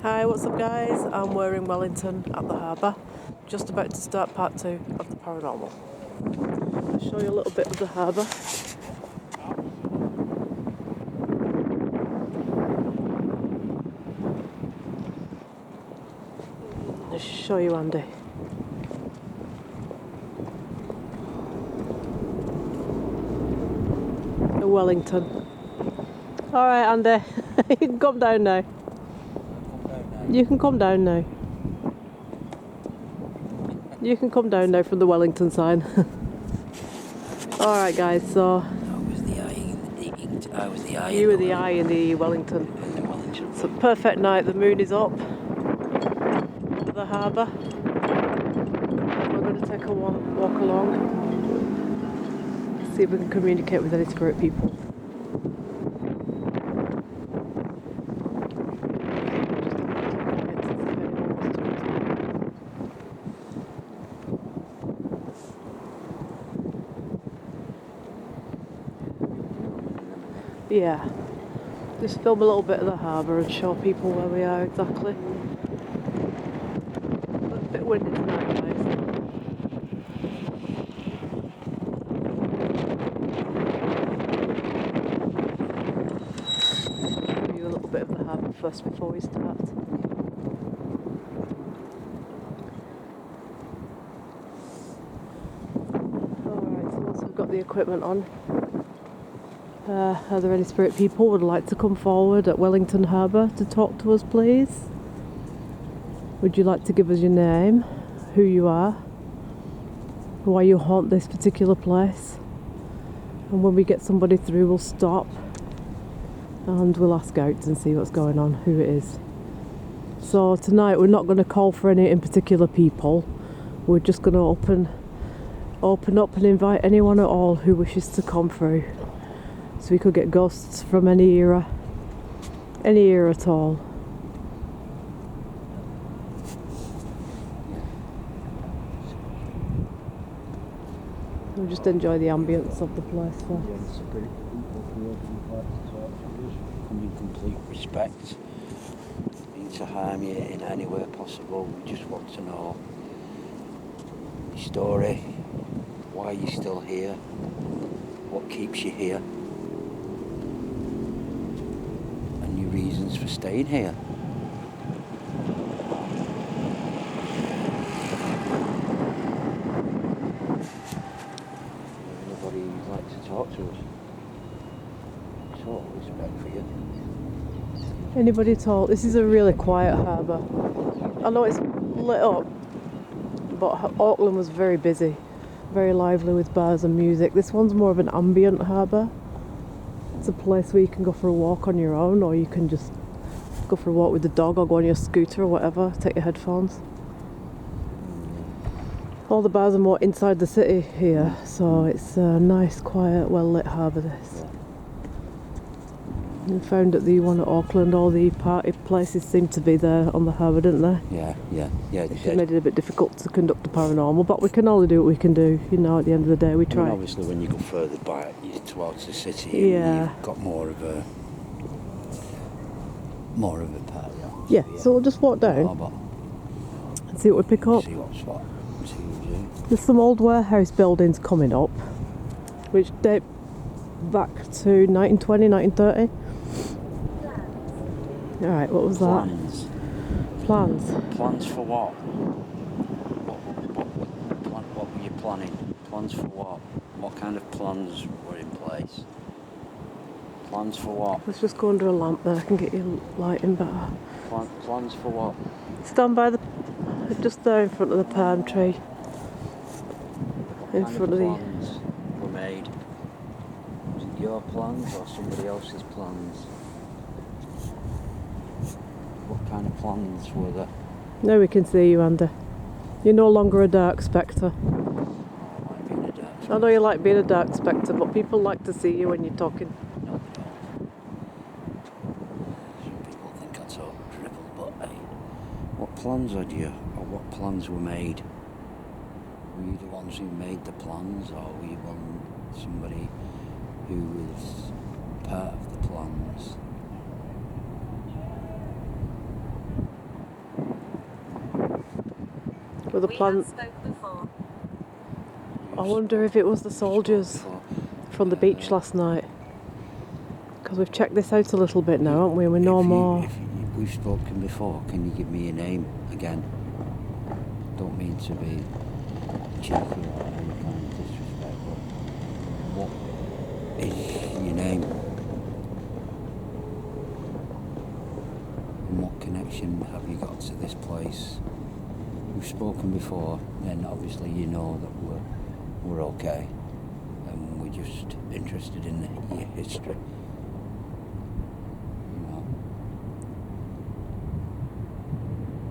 Hi, what's up guys? We're in Wellington at the harbour, just about to start part 2 of the paranormal. I'll show you a little bit of the harbour. I'll show you Andy. Wellington. Alright Andy, you can come down now. You can come down now. You can come down now from the Wellington sign. Alright guys, so you were the eye in the Wellington. It's a perfect night, the moon is up at the harbour. We're going to take a walk along, see if we can communicate with any spirit people. Yeah, just film a little bit of the harbour and show people where we are exactly. A bit windy tonight, guys. Show you a little bit of the harbour first before we start. Alright, so once we've got the equipment on, are there any spirit people who would like to come forward at Wellington Harbour to talk to us, please? Would you like to give us your name, who you are, why you haunt this particular place? And when we get somebody through, we'll stop and we'll ask out and see what's going on, who it is. So tonight we're not going to call for any in particular people. We're just going to open up and invite anyone at all who wishes to come through. So we could get ghosts from any era at all. We'll just enjoy the ambience of the place. So. Come in complete respect, mean to harm you in any way possible. We just want to know your story, why you're still here, what keeps you here, and your reasons for staying here. Anybody who'd like to talk to us? Total respect for you. Anybody at all? This is a really quiet harbour. I know it's lit up, but Auckland was very busy, very lively with bars and music. This one's more of an ambient harbour. It's a place where you can go for a walk on your own, or you can just go for a walk with the dog, or go on your scooter or whatever, take your headphones. All the bars are more inside the city here, so it's a nice, quiet, well-lit harbour this. We found that the one at Auckland, all the party places seemed to be there on the harbour, didn't they? Yeah, they It did. made it a bit difficult to conduct the paranormal, but we can only do what we can do, you know, at the end of the day we I try. mean, obviously when you go further back towards the city, Yeah. you've got more of a party. Yeah, so we'll just walk down and see what we pick up. See what's what. See who's who. There's some old warehouse buildings coming up, which date back to 1920, 1930. Alright, what was that? Plans. Plans. Plans for what? What were you planning? Plans for what? What kind of plans were in place? Plans for what? Let's just go under a lamp there, I can get you lighting better. Plans for what? Stand by just there in front of the palm tree. In What front of the... plans were made? Was it your plans or somebody else's plans? What kind of plans were there? Now we can see you, Andy. You're no longer a dark spectre. Like being a dark I know you like being a dark spectre, but people like to see you when you're talking. No, they don't. Some people think I talk dribble, but hey, what plans had you, or what plans were made? Were you the ones who made the plans, or were you somebody who was part of the plans? With a plan. I wonder if it was the soldiers from the beach last night. Because we've checked this out a little bit now, haven't we? And we know more. If we've spoken before, can you give me your name again? Don't mean to be cheeky or any kind of disrespect, but what is your name? And what connection have you got to this place? We've spoken before, and obviously you know that we're okay, and we're just interested in your history. You know,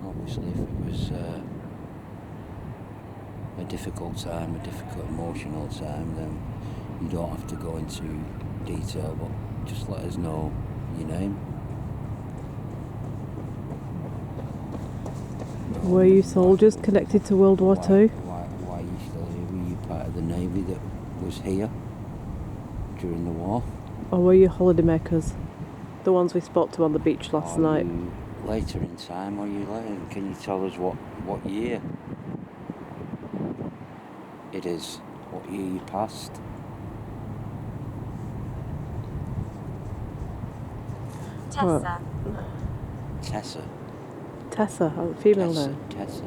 obviously, if it was a difficult time, a difficult emotional time, then you don't have to go into detail, but just let us know your name. Were you soldiers connected to World War II? Why are you still here? Were you part of the Navy that was here during the war? Or were you holidaymakers? The ones we spoke to on the beach last night? You later in time, or you later? Can you tell us what year it is? What year you passed? Tessa. Tessa. Tessa, female name. Tessa.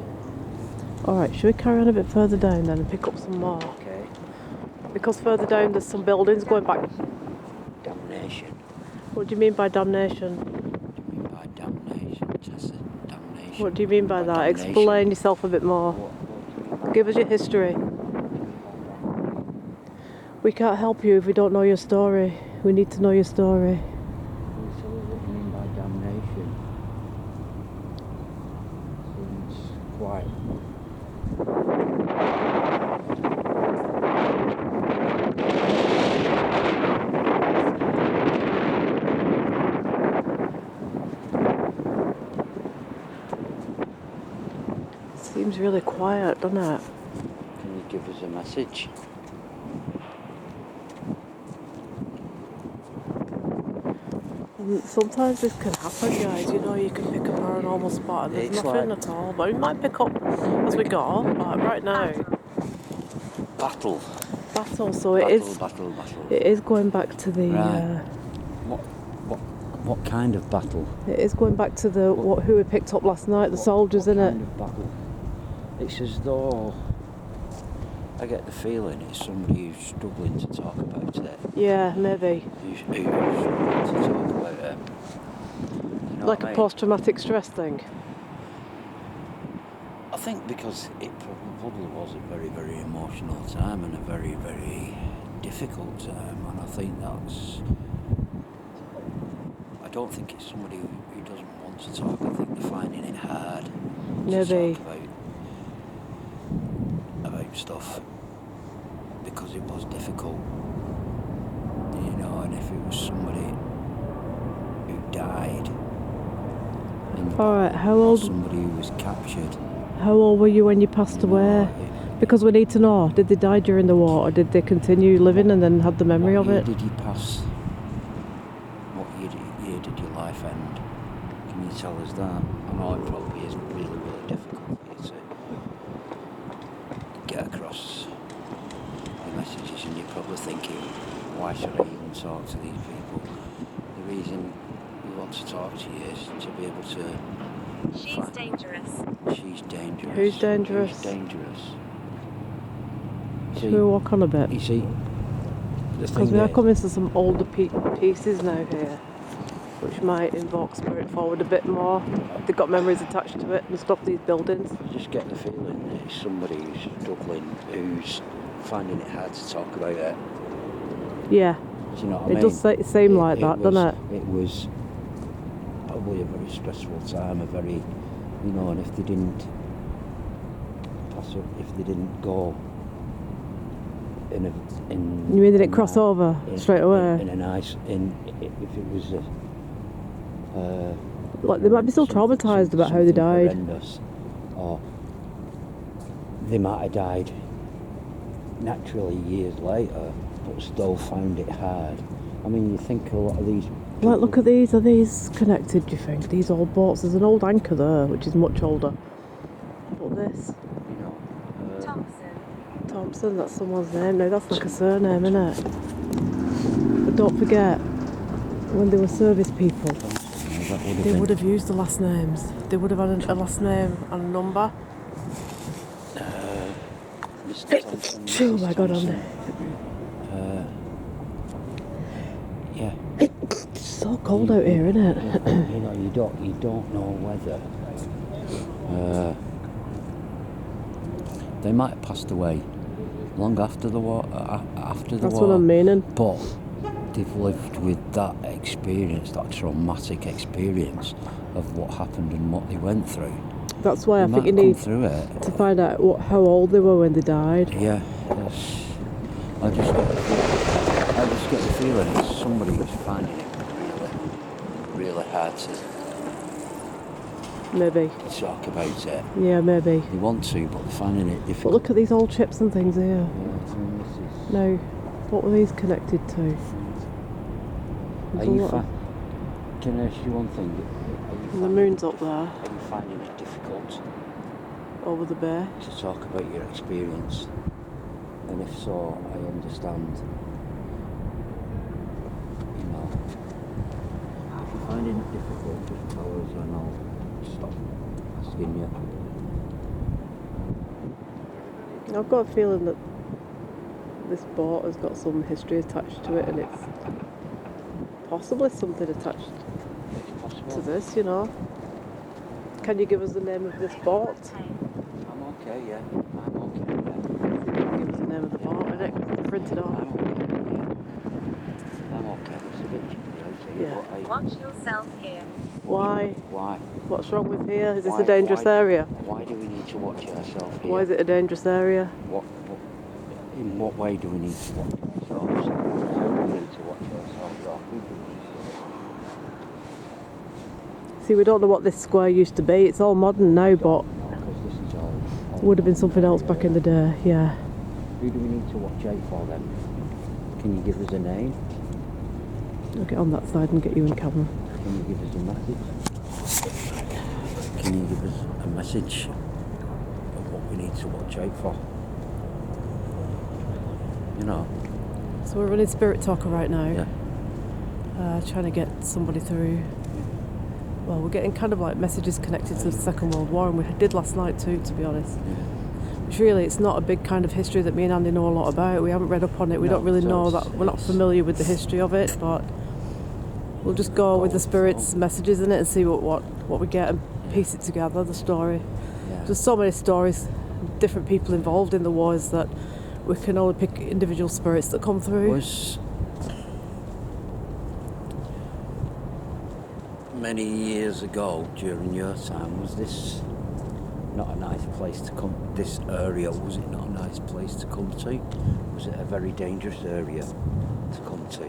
Alright, should we carry on a bit further down then and pick up some more? Okay. Because further down there's some buildings going back. Damnation. What do you mean by damnation? What do you mean by damnation, Tessa? Damnation. What do you mean by that? Damnation. Explain yourself a bit more. What Give us your history. We can't help you if we don't know your story. We need to know your story. So what do you mean by damnation? Seems quite... Seems really quiet, doesn't it? Can you give us a message? Sometimes this can happen, guys. You know, you can pick a paranormal spot and there's It's nothing like- at all. But we might pick up as we go. But right now, Battle. battle. So it is. Battle. It is going back to the. Right. What kind of battle? It is going back to the who we picked up last night. The soldiers, what innit? kind of battle? It's as though I get the feeling it's somebody who's struggling to talk about it. Yeah, maybe. Who's struggling to talk about it. You know Like what I a mean? post-traumatic stress thing. I think because it probably was a very, very emotional time and a very, very difficult time, and I think that's... I don't think it's somebody who doesn't want to talk. I think they're finding it hard Maybe. to talk about stuff because it was difficult, you know. And if it was somebody who died, All right. How or old? somebody who was captured, How old were you when you passed you know, away? Because we need to know. Did they die during the war, or did they continue living and then had the memory of what year it? did you pass? What year did your life end? Can you tell us that? I know it probably isn't really, really difficult for you to get across the messages, and you're probably thinking, why should I even talk to these people? The reason we want to talk to you is to be able to... She's dangerous. She's dangerous. Who's dangerous? Who's dangerous? Should we walk on a bit? You see, the Because thing we are is, coming to some older pieces now here, which might invoke spirit forward a bit more. They've got memories attached to it and stuff, these buildings. I just get the feeling that it's somebody who's struggling, who's finding it hard to talk about it. Yeah, Do you know what I it mean? does seem like that, doesn't it? It was probably a very stressful time, a very, you know, and if they didn't pass up, if they didn't go in You mean they didn't cross over straight away? in a nice, if it was a... Like, they might be still traumatised about how they died. Horrendous, or they might have died naturally years later, but still found it hard. I mean, you think a lot of these people... Like, look at these. Are these connected, do you think? These old boats. There's an old anchor there, which is much older. But this... Thompson, that's someone's name. No, that's like a surname, isn't it? But don't forget, when they were service people, they would have used the last names. They would have had a last name and a number. Mr. Thompson, Oh Mrs. my God, Thompson. Yeah. It's so cold out here, isn't it? You don't know whether they might have passed away long after the war. That's what I'm meaning. But they've lived with that experience, that traumatic experience of what happened and what they went through. That's why I They think you might have need come through it. to find out how old they were when they died. Yeah, yes. I just get the feeling it's somebody who's finding it really hard to Maybe. talk about it. Yeah, maybe. They want to, but they're finding it But difficult. look at these old chips and things here. Yeah, this is- No, what were these connected to? Are There's a you lot of- Can I ask you one thing? And the moon's up there, Are you finding it difficult over the bay. to talk about your experience? And if so, I understand. You know, if you're finding it difficult, just tell us and I'll stop asking you. I've got a feeling that this boat has got some history attached to it, and it's possibly something attached It's possible. to this, you know. Can you give us the name of this boat? I'm okay, yeah. I'm okay, yeah. Give us the name of the boat, innit? 'Cause it's printed I'm off. okay, yeah. I'm okay. It's a bit chippy out here, Yeah. but Watch yourself here. Why? Why? What's wrong with here? Is this Why- a dangerous why- area? Why do we need to watch ourselves here? Why is it a dangerous area? In what way do we need to watch ourselves? How do we need to watch ourselves off? See, we don't know what this square used to be. It's all modern now, but Because this is all it would have been something else back in the day, yeah. Who do we need to watch out for then? Can you give us a name? I'll get on that side and get you in camera. Can you give us a message? Can you give us a message of what we need to watch out for? You know? So we're running Spirit Talker right now. Yeah. Trying to get somebody through. Well, we're getting kind of like messages connected to the Second World War, and we did last night too, to be honest. Which really, it's not a big kind of history that me and Andy know a lot about. We haven't read up on it. We No, don't really so know it's- that. We're not familiar with the history of it, but we'll just go with the Spirit's messages in it and see what we get and piece it together, the story. Yeah. There's so many stories, different people involved in the wars, that we can only pick individual spirits that come through. Was many years ago during your time, was this not a nice place to come? This area, was it not a nice place to come to? Was it a very dangerous area to come to?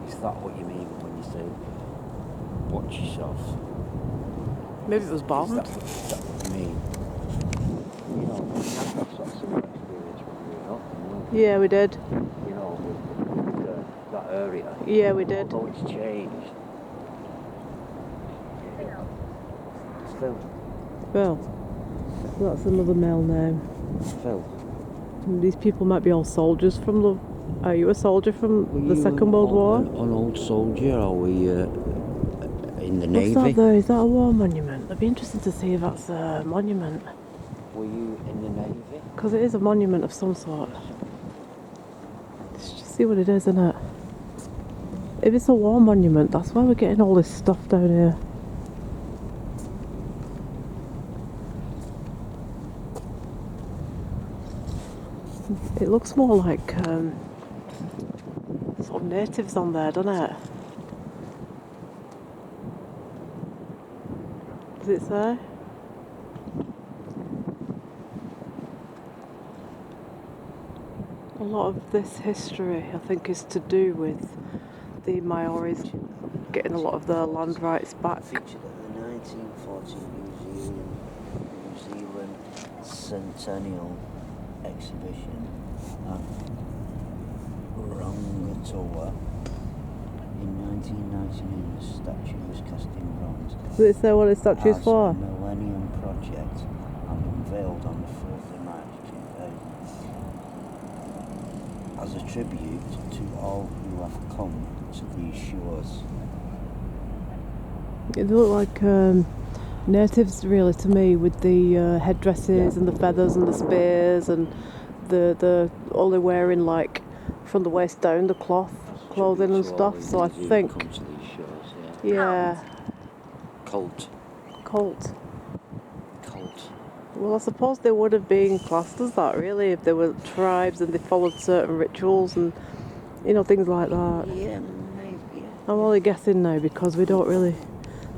Is that what you mean when you say watch yourself? Maybe it was Is bombed. that what you mean? You know, we had that sort of similar experience when we were up, Yeah, we did. you know, with that area. Yeah, we did. Although it's changed. Phil. Well, that's another male name. Phil. These people might be all soldiers from the... Are you a soldier from Were the you Second World War? An old soldier, or were you in the What's Navy? that there? Is that a war monument? It'd be interesting to see if that's a monument. Were you in the Navy? Because it is a monument of some sort. Let's just see what it is, isn't it? If it's a war monument, that's why we're getting all this stuff down here. It looks more like sort of natives on there, doesn't it? Does it say? A lot of this history, I think, is to do with the Maoris getting a lot of their land rights back. Featured at the 1940 New Zealand Centennial Exhibition at Rangatoa. In 1999, the statue was cast in bronze Does it say what the statue's as for? a Millennium Project and unveiled on the 4th of March 2000. as a tribute to all who have come to these shores. They look like natives, really, to me, with the headdresses and the feathers and the spears and the all they're wearing, like from the waist down, the cloth, clothing and stuff. So I think, Come to these shores, yeah, Cult. cult. Cult. Well, I suppose they would have been classed as that, really, if they were tribes and they followed certain rituals and things like that. Yeah, maybe. Yeah. I'm only guessing now because we don't really.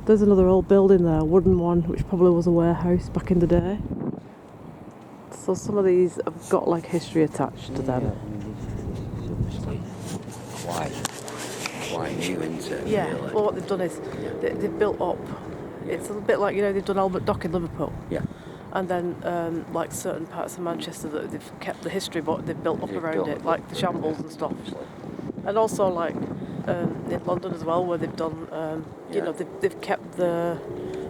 There's another old building there, a wooden one, which probably was a warehouse back in the day. So some of these have got like history attached to them. I mean, this is obviously quite new, isn't it? Yeah. Really? Well, what they've done is they've built up. It's a bit like they've done Albert Dock in Liverpool. Yeah. And then like certain parts of Manchester that they've kept the history, but they've built up They've around built it, up, like the shambles and stuff. And also like in London as well, where they've done, they've kept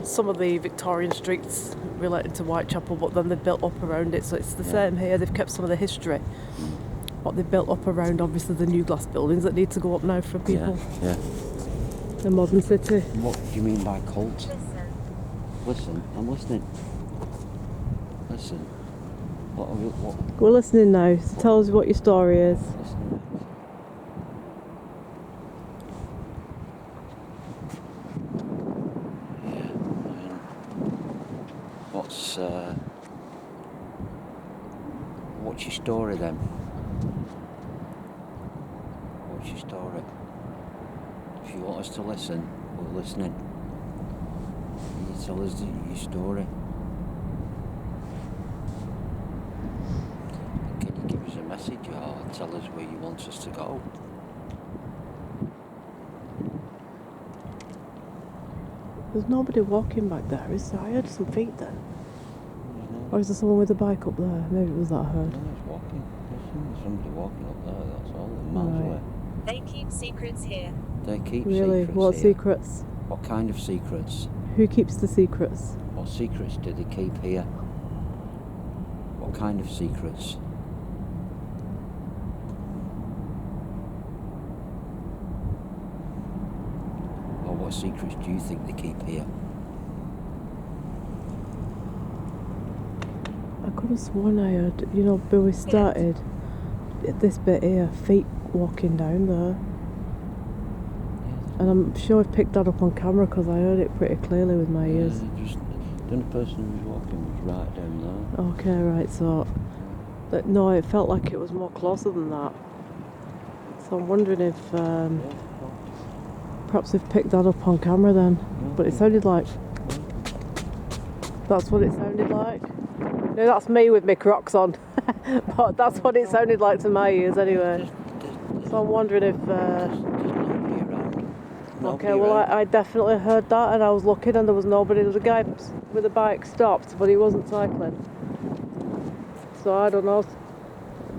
some of the Victorian streets related to Whitechapel, but then they've built up around it. So it's the same here. They've kept some of the history, but they've built up around obviously the new glass buildings that need to go up now for people. Yeah. The modern city. What do you mean by cult? Listen. Listen, I'm listening. Listen. What? We're listening now. So tell us what your story is. Listening. What's your story then? What's your story? If you want us to listen, we're listening. You tell us your story. Can you give us a message or tell us where you want us to go? There's nobody walking back there, is there? I heard some feet then. Or is there someone with a bike up there? Maybe it was that I heard. No, it's walking. There's somebody walking up there, that's all. They're miles Right. away. They keep secrets here. They keep Really? secrets What here. secrets? What kind of secrets? Who keeps the secrets? What secrets do they keep here? What kind of secrets? Or what secrets do you think they keep here? I could have sworn I heard, when we started, this bit here, feet walking down there. And I'm sure I picked that up on camera because I heard it pretty clearly with my ears. The only person who was walking was right down there. Okay, right, so... No, it felt like it was more closer than that. So I'm wondering if perhaps they've picked that up on camera then. But it sounded like... That's what it sounded like. No, that's me with my Crocs on. But that's what it sounded like to my ears anyway. So I'm wondering if... There's nobody around. Okay, well I definitely heard that and I was looking and there was nobody. There was a guy with a bike stopped, but he wasn't cycling. So I don't know.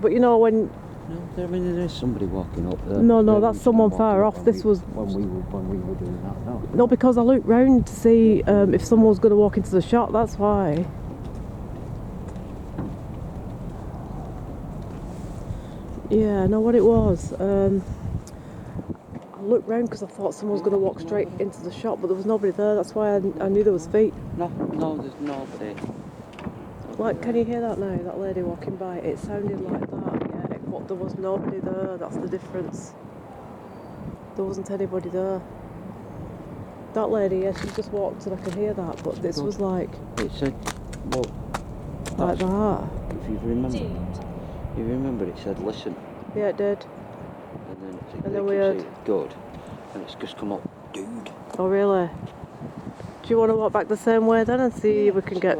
But when... No, there is somebody walking up there. No, that's someone far off. This was... When we were doing that, no. No, because I looked round to see if someone was going to walk into the shop, that's why. Yeah, I know what it was. I looked round because I thought someone was going to walk straight into the shop, but there was nobody there. That's why I knew there was feet. No, there's nobody. Like, can you hear that now? That lady walking by? It sounded like that, yeah. But there was nobody there. That's the difference. There wasn't anybody there. That lady, yeah, she just walked and I could hear that. But this was like... It said, well... Like that. If you remember, it said listen. Yeah, it did. And then we heard... good. And it's just come up, dude. Oh, really? Do you want to walk back the same way then and see if we can get...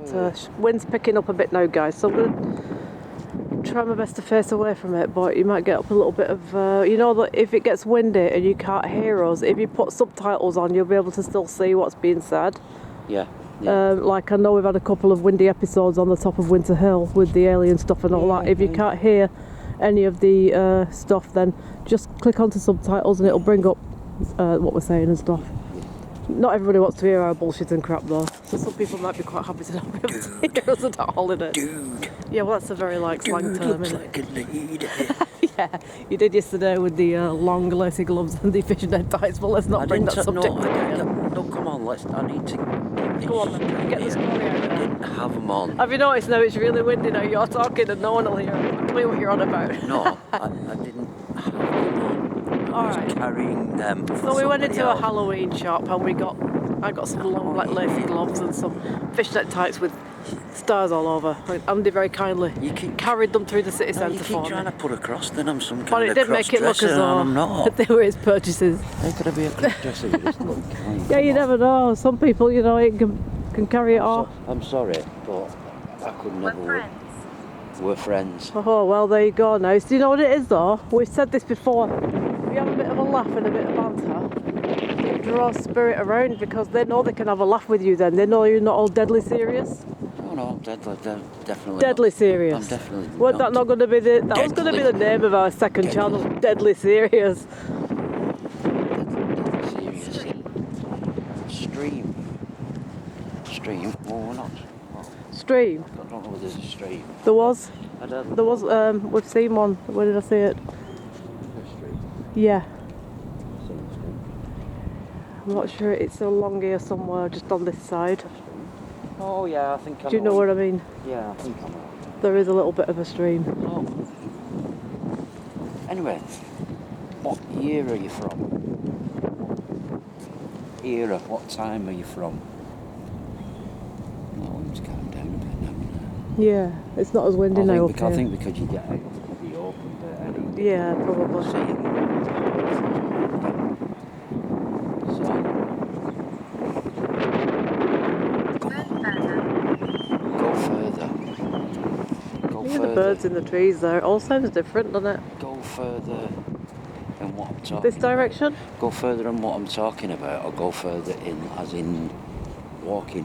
wind's picking up a bit now, guys, so I'm going to try my best to face away from it, but you might get up a little bit of... that if it gets windy and you can't hear us, if you put subtitles on, you'll be able to still see what's being said. Yeah. Like I know we've had a couple of windy episodes on the top of Winter Hill with the alien stuff and all that. If you can't hear any of the stuff, then just click onto subtitles and it'll bring up what we're saying and stuff. Not everybody wants to hear our bullshit and crap though, so some people might be quite happy to not be able to hear us at all in it. Dude. Yeah, well that's a very slang term, looks isn't like a lady. it? Yeah, you did yesterday with the long lacy gloves and the fishnet ties, but let's not bring that subject again. No, come on, I need to... Go on then, get the story out I there. didn't have them on. Have you noticed now it's really windy now? You're talking and no one will hear. Tell me what you're on about. No, I didn't have them on. I was Alright. carrying them for So we went somebody into a else. Halloween shop and I got some long black lacy gloves and some fishnet tights with stars all over. Andy very kindly carried them through the city No, centre you for keep me. trying to put across that I'm some But kind it of did make it look as cross-dresser, and though I'm not. they were his purchases. How could I be a cross-dresser? You just look kind. Yeah, you never know. Some people, you know, it can carry it off. I'm sorry, but I could never... We're friends. Oh, well, there you go now. So do you know what it is, though? We've said this before. If you have a bit of a laugh and a bit of banter, it draws spirit around because they know they can have a laugh with you then. They know you're not all deadly serious. Oh, no, I'm definitely Deadly not. serious. I'm definitely Was that not going to be the... That was going to be the name of our second channel. Deadly serious. Deadly serious. Stream. Well, we're not. Stream. I don't know if there's a stream. There was. I don't There was. We've seen one. Where did I see it? Yeah. I'm not sure. It's along here somewhere, just on this side. Oh yeah, I think I know. Do you know what I mean? Yeah, I think I know. There is a little bit of a stream. Oh. Anyway, what year are you from? Era, what time are you from? Oh, it's calmed down a bit now. Yeah, it's not as windy now up I here. think because you get out of the open bit. Yeah, probably. So, go further. Go Look at further. the birds in the trees there. It all sounds different, doesn't it? Go further in what I'm talking This direction? about. Go further in what I'm talking about, or go further in, as in walking.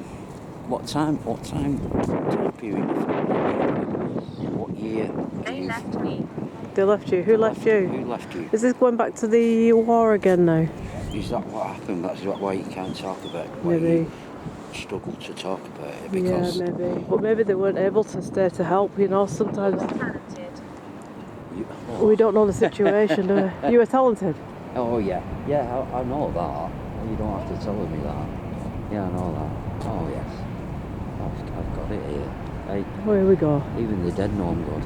What time period? What year? They left me. They left you. Who left you? Who left you? Is this going back to the war again now? Is that what happened? That's why you can't talk about it. Why Maybe. you struggle to talk about it because Yeah, maybe. But maybe they weren't able to stay to help, you know, sometimes Talented. we don't know the situation, do we? You were talented. Oh yeah, I know that. You don't have to tell me that. Yeah, I know that. Oh yes, I've got it here. Hey, Oh, here we go. even the dead know I'm good.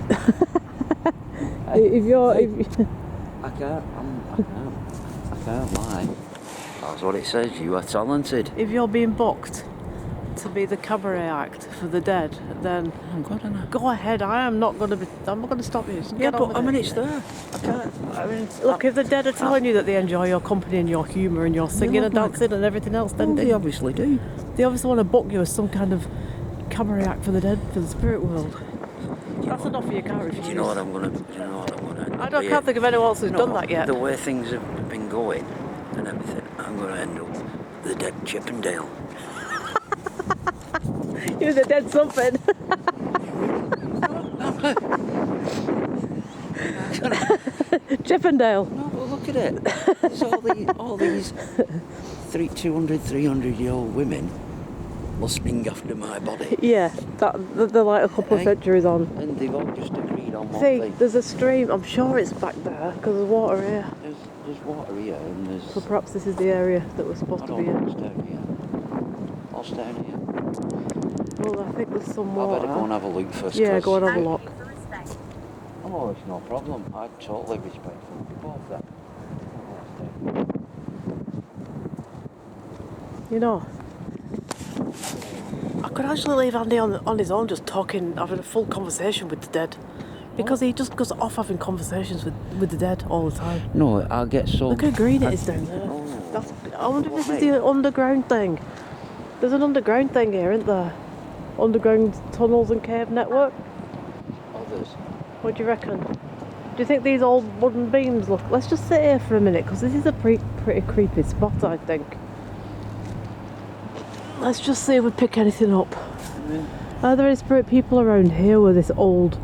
If you're... I can't lie. That's what it says. You are talented. If you're being booked to be the cabaret act for the dead, then I'm good, aren't I? go ahead. I'm not going to stop you. Just Yeah, get on but with it. it's there. I can't. I mean, Look, if the dead are telling you that they enjoy your company and your humour and your singing and look like- dancing and everything else, then they obviously do. they obviously want to book you as some kind of cabaret act for the dead, for the spirit world. That's enough for you, can't refuse. Do you know what I'm gonna? I can't think of anyone else who's done that yet. The way things have been going and everything, I'm gonna end up the dead Chippendale. You're the dead something. Chippendale. No, but look at it. There's all these 300-year-old women lusting after my body. Yeah, they're like a couple of centuries on. And they've all just agreed on one See, thing. there's a stream. I'm sure it's back there because there's water here. There's water here and there's... So perhaps this is the area that we're supposed I to don't be know in. what's down here. What's down here? Well, I think there's some I water. better go and have a look first. Yeah, 'cause- go and have a Thank look. you for respect. Oh, it's no problem. I totally respect you both there. You know, I could actually leave Andy on his own just talking, having a full conversation with the dead. Because he just goes off having conversations with the dead all the time. No, I'll get so... Look how green it is down there. Oh. I wonder if this is What, the underground thing. There's an underground thing here, isn't there? Underground tunnels and cave network. Others. What do you reckon? Do you think these old wooden beams look... Let's just sit here for a minute, because this is a pretty creepy spot, I think. Let's just see if we pick anything up. Are there any spirit people around here with this old...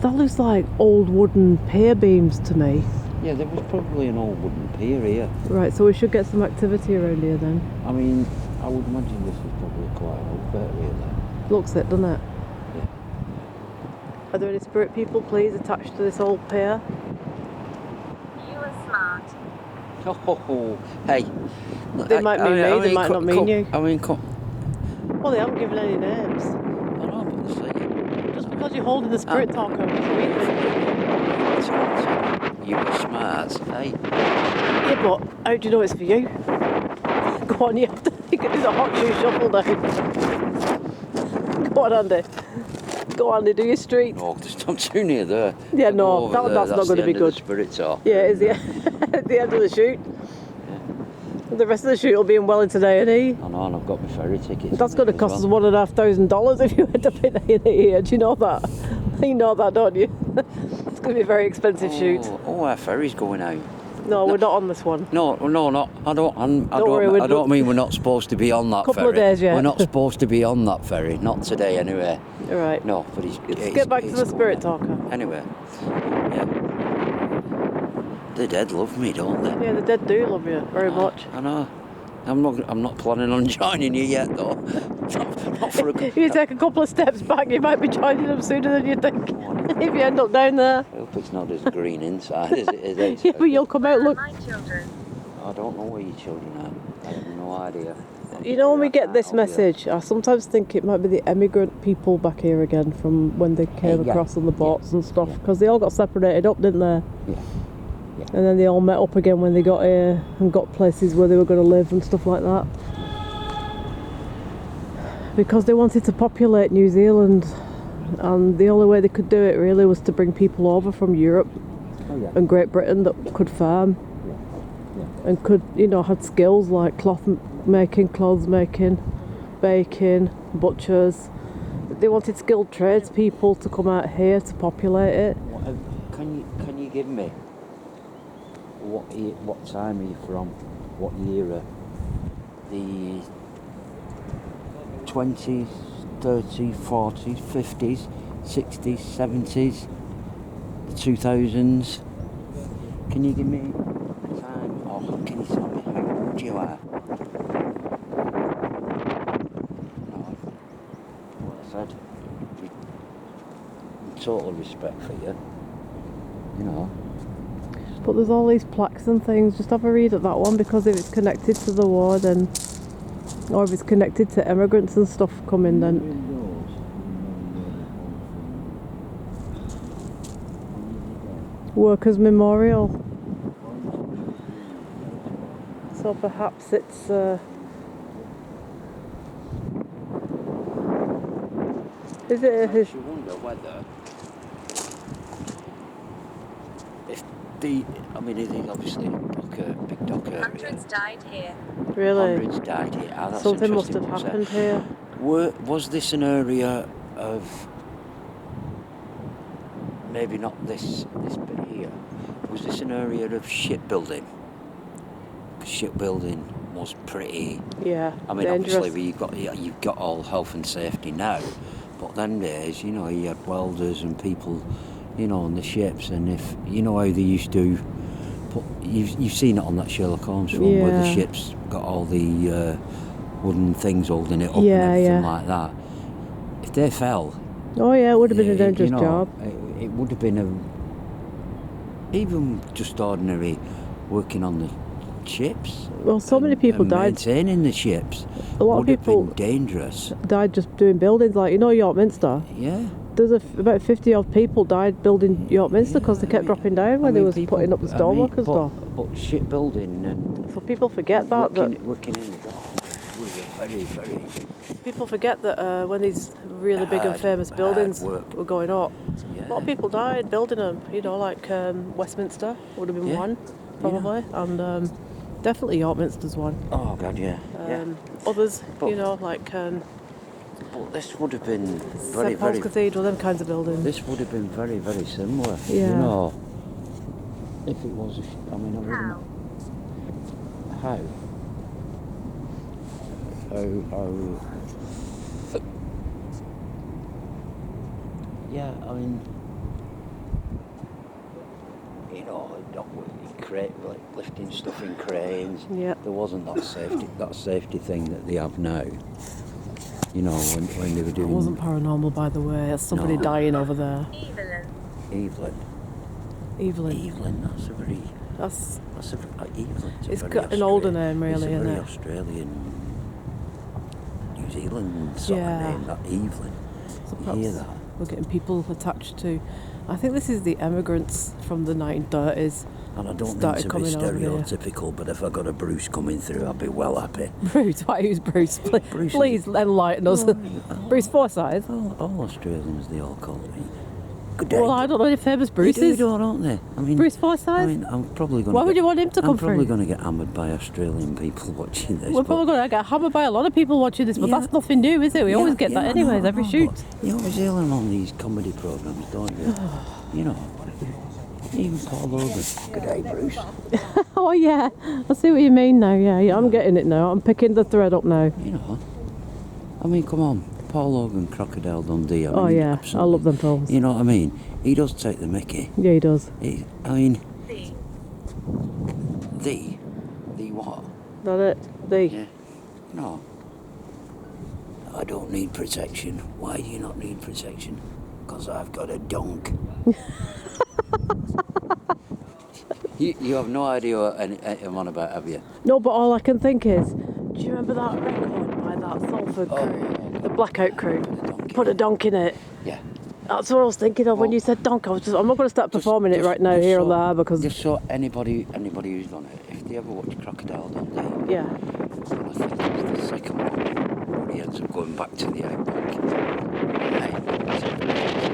That looks like old wooden pier beams to me. Yeah, there was probably an old wooden pier here. Right, so we should get some activity around here then. I mean, I would imagine this is probably quite an old bit here then. Looks it, doesn't it? Yeah. Are there any spirit people, please, attached to this old pier? Oh, hey. They might mean me, they might not mean you. I mean, Well, they haven't given any names. I know, but the thing. Just because you're holding the spirit talker doesn't mean anything. You were smart, hey? Yeah, but how do you know it's for you? Go on, you have to. You can do the hot shoe shuffle now. Go on, Andy. Go on, Andy, do your street. No, just I'm too near there. Yeah, no, that's not going to be good. Spirit talk. Yeah, it's the, at the end of the shoot. The rest of the shoot will be in Wellington A&E. I know, and I've got my ferry tickets. That's going to cost us $1,500 if you end up in A&E here. Do you know that? You know that, don't you? It's going to be a very expensive shoot. Oh, our ferry's going out. No, we're not on this one. No, not. I don't mean we're not supposed to be on that ferry. Couple of days yet. We're not supposed to be on that ferry. Not today, anyway. All right. No, but Let's get back to the spirit talker. Anyway, yeah. The dead love me, don't they? Yeah, the dead do love you very much. I know. I'm not planning on joining you yet, though. Not for a If you take a couple of steps back, you might be joining them sooner than you think. If you end up down there. I hope it's not as green inside as it is. Yeah, but you'll come out, look. My children. I don't know where your children are. I have no idea. You know, when we get this message, I sometimes think it might be the emigrant people back here again from when they came across on the boats and stuff, because they all got separated up, didn't they? Yeah. And then they all met up again when they got here and got places where they were going to live and stuff like that. Because they wanted to populate New Zealand, and the only way they could do it really was to bring people over from Europe and Great Britain that could farm and could, had skills like cloth making, clothes making, baking, butchers. They wanted skilled tradespeople to come out here to populate it. Can you give me what time are you from? What era? The 20s, 30s, 40s, 50s, 60s, 70s, the 2000s. Can you give me a time? Or can you tell me how old you are? No, what I said. Total respect for you. But there's all these plaques and things. Just have a read at that one, because if it's connected to the war, then, or if it's connected to immigrants and stuff coming, then. Workers' Memorial. So perhaps it's. Is it? I wonder whether. It is obviously a big dock area. Hundreds died here. Really? Hundreds died here. That's Something must have interesting, happened here. Was this an area of, maybe not this bit here, was this an area of shipbuilding? Shipbuilding was pretty. Yeah. Dangerous. Obviously you've got all health and safety now, but then days, you had welders and people, on the ships, and if how they used to put, you've seen it on that Sherlock Holmes film where the ships got all the wooden things holding it up and everything like that. If they fell, it would have been a dangerous job. It would have been even just ordinary working on the ships. Well, so many people died maintaining the ships. A lot of people would have been dangerous. Died just doing buildings, like York Minster. Yeah. There's about 50 odd people died building York Minster because they kept dropping down when they was putting up the stonework and stuff. But shipbuilding and. So people forget that. Working in the dock was very, very. People forget that when these really big and famous buildings were going up, a lot of people died building them. Like Westminster would have been one, probably, and definitely York Minster's one. Oh God, yeah. Others, but, like. But this would have been very, St Paul's Cathedral, them kinds of buildings. This would have been very, very similar. Yeah. If it was I wouldn't. How? Yeah, lifting stuff in cranes. Yeah. There wasn't that safety thing that they have now. When they were doing. It wasn't paranormal, by the way. It's somebody dying over there. Evelyn. Evelyn. That's a very. That's Evelyn's a it's very got an older Australian- name, really, it's a isn't very it? Australian, New Zealand sort Yeah. of name, that Evelyn. So You hear perhaps that? we're getting people attached to. I think this is the emigrants from the 1930s. And I don't mean Started to be coming over here. stereotypical, but if I got a Bruce coming through, I'd be well happy. Bruce, why who's Bruce? Bruce is- Please enlighten us. Oh, Bruce Forsyth. all Australians, they all call me. Good day. Well, I don't know any famous They Bruces. do, don't they? I mean, Bruce Forsyth. I mean, I'm probably going. Why would you want him to come I'm probably through? going to get hammered by Australian people watching this. We're but- probably going to get hammered by a lot of people watching this, but Yeah. that's nothing new, is it? We always get Yeah, that I anyways, know, every I know, shoot. but You always hear them on these comedy programmes, don't you? You know. Even Paul Logan. Good day, Bruce. Oh yeah, I see what you mean now. Yeah, I'm getting it now. I'm picking the thread up now. You know. I mean, come on. Paul Logan, Crocodile Dundee. I mean, Oh yeah, I absolutely- love them films. You know what I mean? He does take the mickey. Yeah, he does. I mean, The. the what? That it? The. Yeah. No. I don't need protection. Why do you not need protection? Because I've got a donk. you have no idea what I'm on about, have you? No, but all I can think is, do you remember that record by that Salford crew, the Blackout crew? Put a donk in it. Yeah. That's what I was thinking of when Well, you said donk. I'm not going to start performing it right now here on the harbour because Just so anybody who's done it, if they ever watch Crocodile Dundee, yeah, I think it's the second one where he ends up going back to the outback. Right?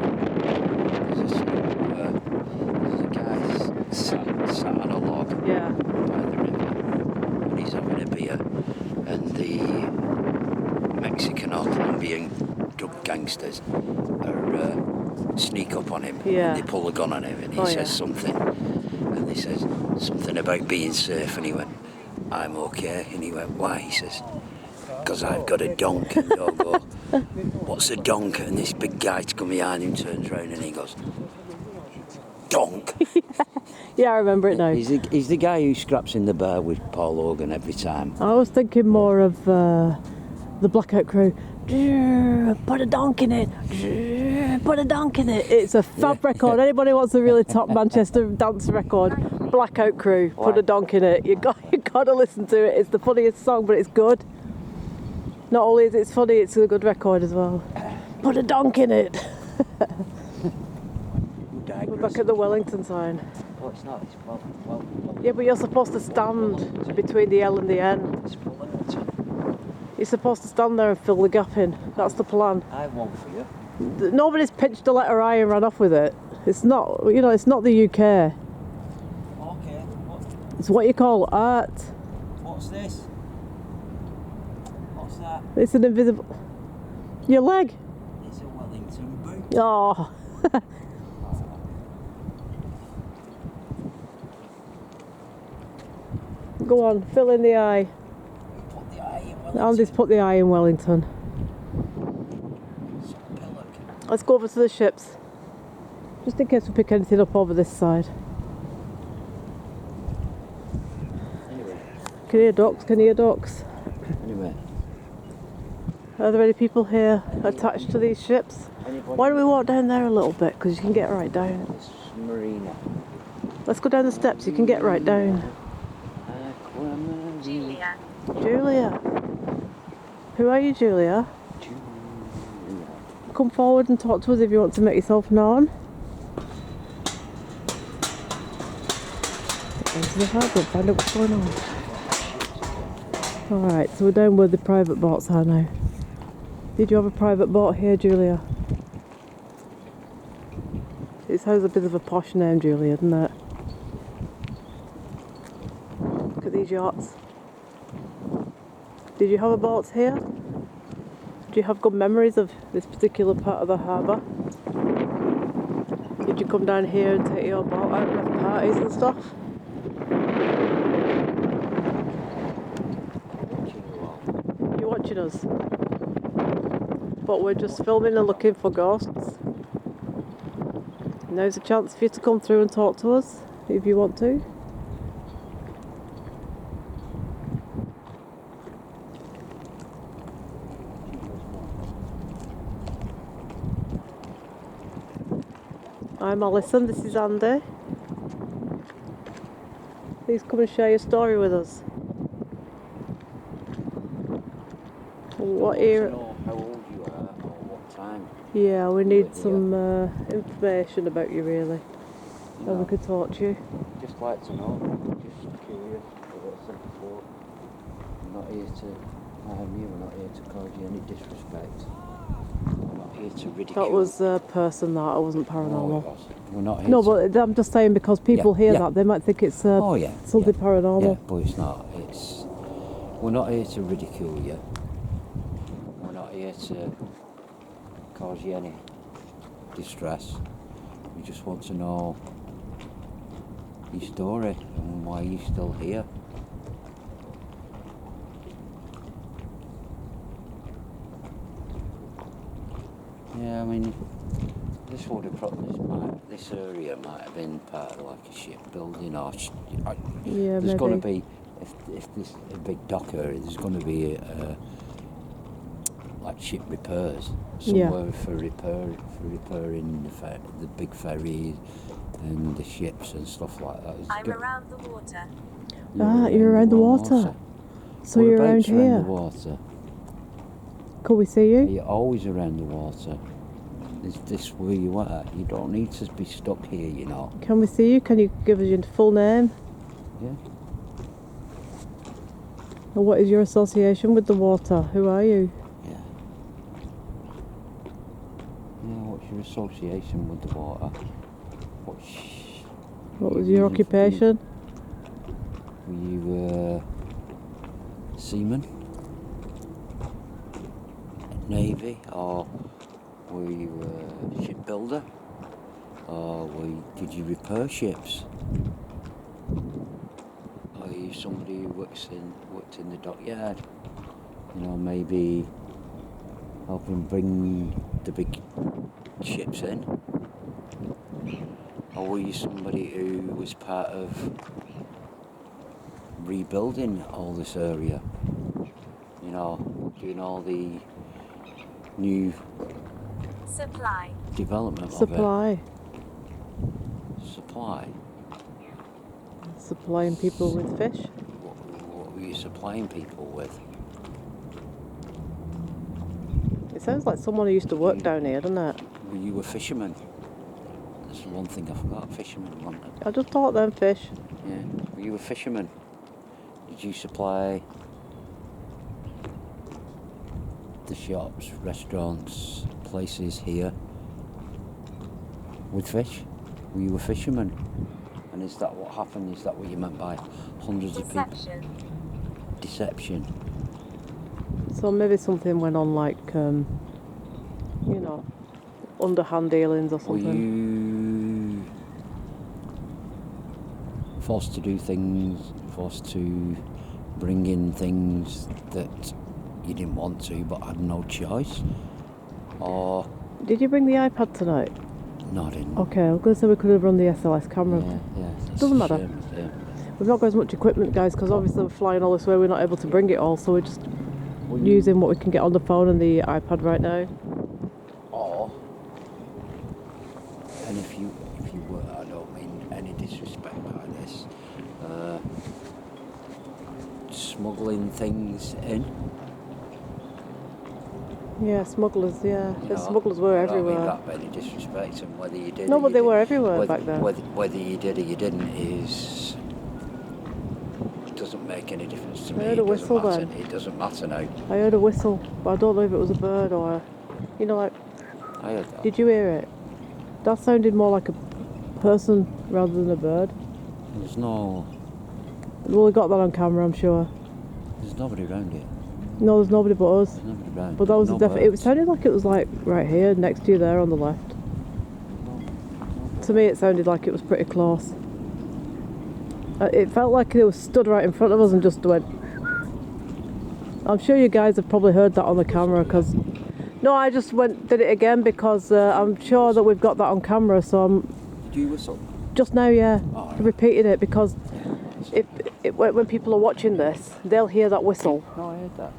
There's a scene where there's a guy sat on a log yeah, by the river and he's having a beer, and the Mexican or Colombian drug gangsters are sneak up on him Yeah. and they pull a gun on him and he Oh, says yeah. something, and he says something about being safe, and he went, I'm okay, and he went, why? He says, because I've got a donk. And they'll go, what's a donk? And this big guy to come behind him turns round and he goes, donk. yeah. I remember it now. He's the guy who scraps in the bar with Paul Logan every time. I was thinking more of the Blackout crew. Put a donk in it. Put a donk in it. It's a fab record. Anybody wants a really top Manchester dance record? Blackout crew. Put a donk in it. You got to listen to it. It's the funniest song, but it's good. Not only is it funny, it's a good record as well. Put a donk in it. We're back at the Wellington sign. Oh, it's not. It's well. Yeah, but you're supposed to stand between the L and the N. It's Wellington. You're supposed to stand there and fill the gap in. That's the plan. I have one for you. Nobody's pitched a letter I and ran off with it. It's not, it's not the UK. Okay. It's what you call art. What's this? What's that? It's an invisible. Your leg. It's a Wellington boot. Oh. Go on, fill in the eye. Put the eye in Wellington. Andy's put the eye in Wellington. Let's go over to the ships. Just in case we pick anything up over this side. Anyway. Can you hear ducks? Can you hear ducks? Anyway. Are there any people here attached to these ships? Why don't we walk down there a little bit? Because you can get right down. It's Marina. Let's go down the steps, you can get right down. Aquamarine. Julia. Julia. Who are you, Julia? Julia. Come forward and talk to us if you want to make yourself known. Get into the harbour and find out what's going on. Alright, so we're down where the private boats are now. Did you have a private boat here, Julia? It sounds a bit of a posh name, Julia, doesn't it? Look at these yachts. Did you have a boat here? Do you have good memories of this particular part of the harbour? Did you come down here and take your boat out and have parties and stuff? You're watching us? But we're just filming and looking for ghosts. Now's a chance for you to come through and talk to us if you want to. I'm Alison, this is Andy. Please come and share your story with us. What I era? don't know how old you are or what time. Yeah, we You need were some information about you, really. You And we know, could talk to you. just like to know. Just curious. As I said before, we're not here to harm you. We're not here to cause you any disrespect. We're not here to ridicule. That was a person that I wasn't Oh, paranormal. it was. We're not here No, to... but I'm just saying because people hear yeah. that, they might think it's something Yeah, paranormal. but it's not. We're not here to ridicule you. We're not here to cause you any distress. We just want to know your story and why you're still here. Yeah, I mean, this would have this area might have been part of like a shipbuilding or Yeah, there's maybe. going to be, if this a big dock area, there's going to be like ship repairs somewhere for repairing the big ferries and the ships and stuff like that. I'm around the water. You're around the water. So you're around here. Around the water. Could we see you? You're always around the water. Is this where you are? You don't need to be stuck here, you know. Can we see you? Can you give us your full name? Yeah. And what is your association with the water? Who are you? Yeah. Yeah, what's your association with the water? What was your occupation? Were you seaman? Navy? Or were you a shipbuilder? Or did you repair ships? Or are you somebody who worked in the dockyard? You know, maybe helping bring the big ships in? Or were you somebody who was part of rebuilding all this area? You know, doing all the new Supply. development Supply. of it. Supply. Supplying people with fish. What were you supplying people with? It sounds like someone who used to work down here, doesn't it? Were you a fisherman? That's one thing I forgot. Fisherman, wasn't it? I just taught them fish. Yeah. Were you a fisherman? Did you supply the shops, restaurants, places here with fish? Were you a fisherman? And is that what happened? Is that what you meant by hundreds of people? Deception. So maybe something went on like, you know, underhand dealings or Were something. you forced to do things, forced to bring in things that you didn't want to but had no choice? Or... Did you bring the iPad tonight? No, I didn't. Okay, I was going to say we could have run the SLS camera. Yeah. Doesn't matter. Shame, yeah. We've not got as much equipment, guys, because obviously we're flying all this way. We're not able to bring it all, so we're just using what we can get on the phone and the iPad right now. Or, and if you were, I don't mean any disrespect by this, smuggling things in. Yeah, smugglers, yeah. You The know, smugglers were I don't everywhere. mean that by any disrespect, and whether you did. No, or but you they were didn't, everywhere back then. Whether you did or you didn't is doesn't make any difference to me. I heard a whistle matter. then. It doesn't matter now. I heard a whistle, but I don't know if it was a bird or, you know, like. I heard that. Did you hear it? That sounded more like a person rather than a bird. There's no. Well, we got that on camera, I'm sure. There's nobody around here. No, there's nobody but us. There's nobody around. But that was no definitely. It birds. sounded like it was like right here, next to you there on the left. To me, it sounded like it was pretty close. It felt like it was stood right in front of us and just went. I'm sure you guys have probably heard that on the camera because. No, I just did it again because I'm sure that we've got that on camera. So I'm. Do you whistle? Just now, yeah, Oh, right. repeated it because when people are watching this, they'll hear that whistle. No, I heard that.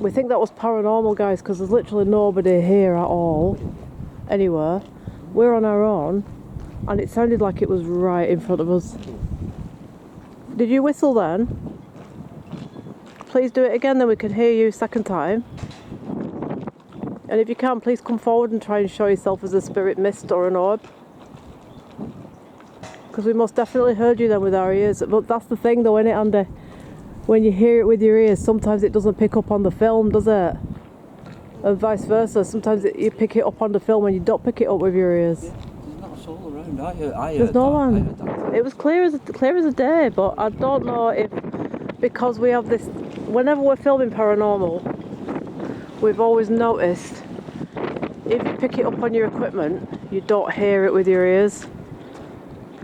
We think that was paranormal, guys, because there's literally nobody here at all, anywhere. We're on our own, and it sounded like it was right in front of us. Did you whistle then? Please do it again, then we can hear you second time. And if you can, please come forward and try and show yourself as a spirit mist or an orb. Because we most definitely heard you then with our ears. But that's the thing though, innit, Andy? When you hear it with your ears, sometimes it doesn't pick up on the film, does it? And vice versa. Sometimes you pick it up on the film and you don't pick it up with your ears. Yeah, there's not a soul around. I heard There's no that. one. I heard that. It was clear as a day, but I don't know if, because we have this, whenever we're filming paranormal, we've always noticed if you pick it up on your equipment, you don't hear it with your ears.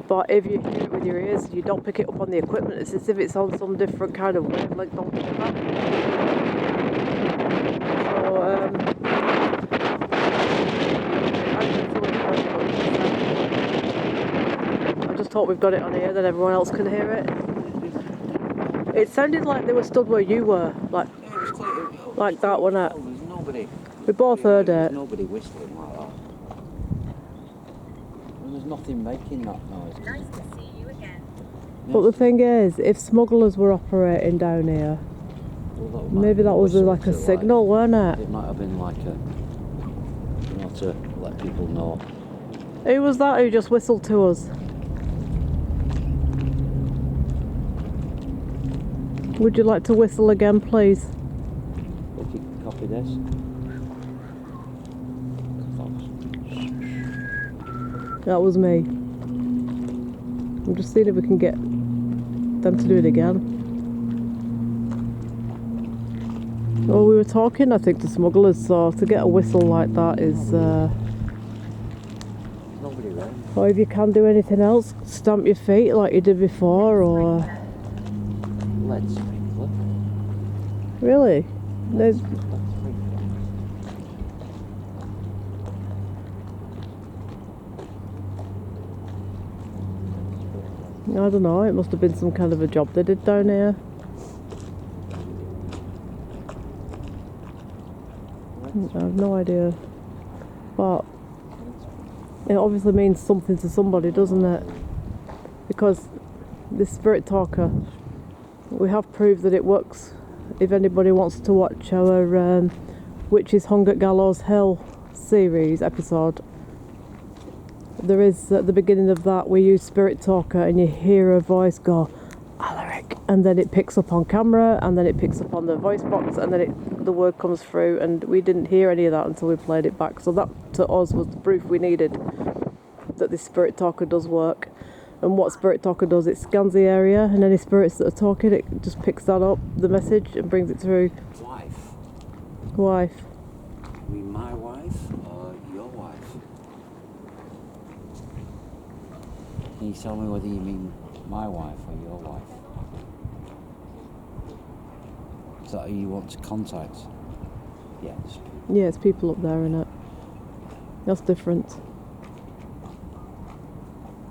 But if you hear it with your ears, you don't pick it up on the equipment. It's as if it's on some different kind of wavelength altogether. So, I just hope we've got it on here, that everyone else can hear it. It sounded like they were stood where you were, like that, wasn't it? There's nobody. We both heard There's it. nobody whistling like that. And there's nothing making that noise. Nice to see you again. But the thing is, if smugglers were operating down here, Well, maybe that was like a signal, weren't it? It might have been like a, to let people know. Who was that who just whistled to us? Would you like to whistle again, please? If you can copy this. That was me. I'm just seeing if we can get them to do it again. Oh, we were talking, I think, to smugglers, so to get a whistle like that is... Nobody around. or if you can do anything else, stamp your feet like you did before, or... Lead sprinkler. Really? There's... Lead sprinkler. I don't know, it must have been some kind of a job they did down here. I have no idea. But it obviously means something to somebody, doesn't it? Because this spirit talker, we have proved that it works. If anybody wants to watch our Witches Hung at Gallows Hill series episode, there is, at the beginning of that, we use spirit talker and you hear a voice go, Alaric, and then it picks up on camera, and then it picks up on the voice box, and then the word comes through, and we didn't hear any of that until we played it back. So that to us was the proof we needed that this spirit talker does work. And what spirit talker does, it scans the area, and any spirits that are talking, it just picks that up, the message, and brings it through. Wife. Wife. You mean my wife or your wife? Can you tell me whether you mean my wife or your wife? Is that who you want to contact? Yes. Yeah, it's people up there, innit? That's different.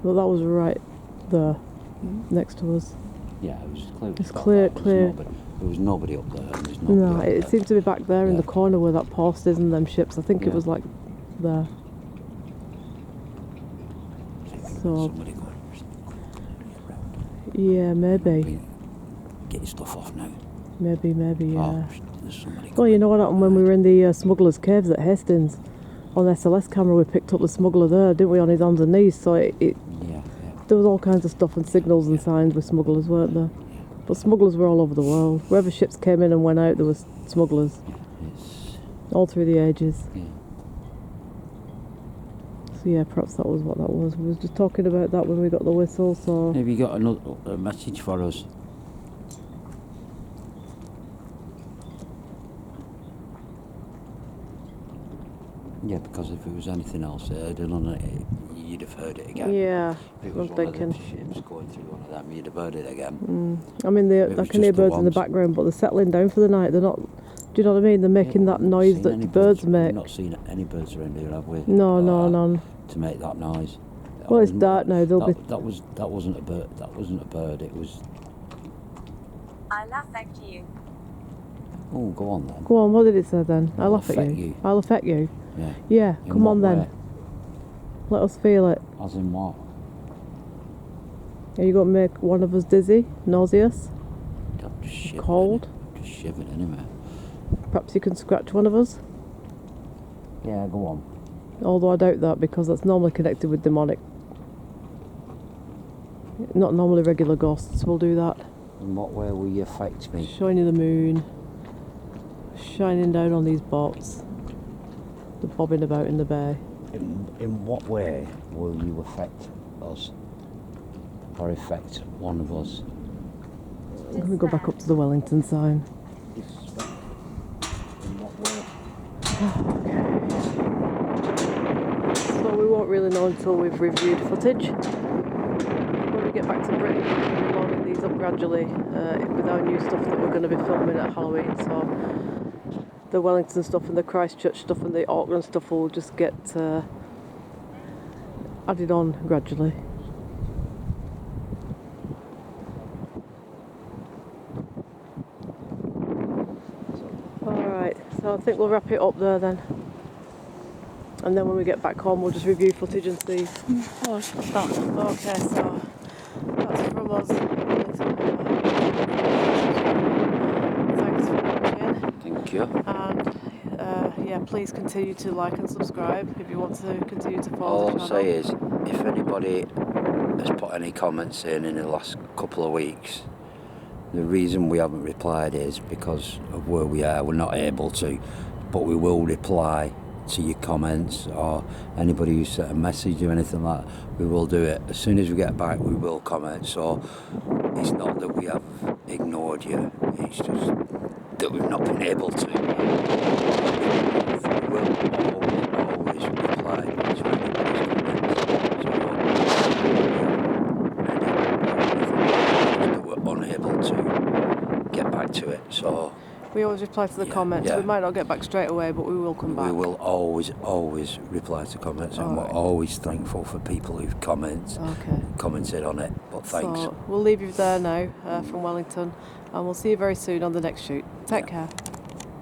Well, that was right there, next to us. Yeah, it was clear. It's clear. There was nobody up there. There was nobody No, up it there. seemed to be back there in the Yeah. corner where that post is and them ships. I think it Yeah. was like there. So, Somebody going around. yeah, maybe. Get your stuff off now. Maybe, yeah. Oh, there's somebody Well, you know what happened when we were in the Smuggler's Caves at Hastings? On SLS camera, we picked up the smuggler there, didn't we, on his hands and knees? So Yeah. there was all kinds of stuff and signals and signs with smugglers, weren't there? But smugglers were all over the world. Wherever ships came in and went out, there was smugglers. It's, All through the ages. yeah. So yeah, perhaps that was what that was. We were just talking about that when we got the whistle, so... Have you got a message for us? Yeah, because if it was anything else, you'd have heard it again. Yeah, If it I'm was one of them thinking. ships going through one of them, you'd have heard it again. I mean, It I was can hear just the birds in the ones. background, but they're settling down for the night. They're not... Do you know what I mean? They're making that noise Seen that any birds make. We've not seen any birds around here, have we? No, Like that, none. To make that noise. Well, it's dark now, they'll be... That wasn't a bird. That wasn't a bird. It was. I'll affect you. Oh, go on then. Go on, what did it say then? I'll laugh at affect you. you. I'll affect you. Yeah. Yeah, In come what on then. way? Let us feel it. As in what? Are you going to make one of us dizzy, nauseous, I'm just shivering. cold? Just shivering anyway. Perhaps you can scratch one of us? Yeah, go on. Although I doubt that because that's normally connected with demonic. Not normally regular ghosts will do that. In what way will you affect me? Showing you the moon, shining down on these boats, the bobbing about in the bay. In what way will you affect us? Or affect one of us? I'm going to go back up to the Wellington sign. In what way? So we won't really know until we've reviewed footage. When we get back to Britain, we'll be loading these up gradually with our new stuff that we're going to be filming at Halloween. So the Wellington stuff and the Christchurch stuff and the Auckland stuff will just get added on gradually. Alright, so I think we'll wrap it up there then. And then when we get back home we'll just review footage and see. Oh, it's done. Okay, so that's from us. Thanks for watching. Thank you. And yeah, please continue to like and subscribe if you want to continue to follow All the I'll channel. say is, if anybody has put any comments in the last couple of weeks, the reason we haven't replied is because of where we are. We're not able to, but we will reply to your comments, or anybody who sent a message or anything like that. We will do it as soon as we get back. We will comment. So it's not that we have ignored you, it's just that we've not been able to. We will always reply to anybody's comments. So we're unable to get back to it. So We always reply to the comments. yeah. We might not get back straight away, but we will come back. we will always reply to comments, and Alright. we're always thankful for people who've commented on it. But thanks. So we'll leave you there now from Wellington, and we'll see you very soon on the next shoot. Take care.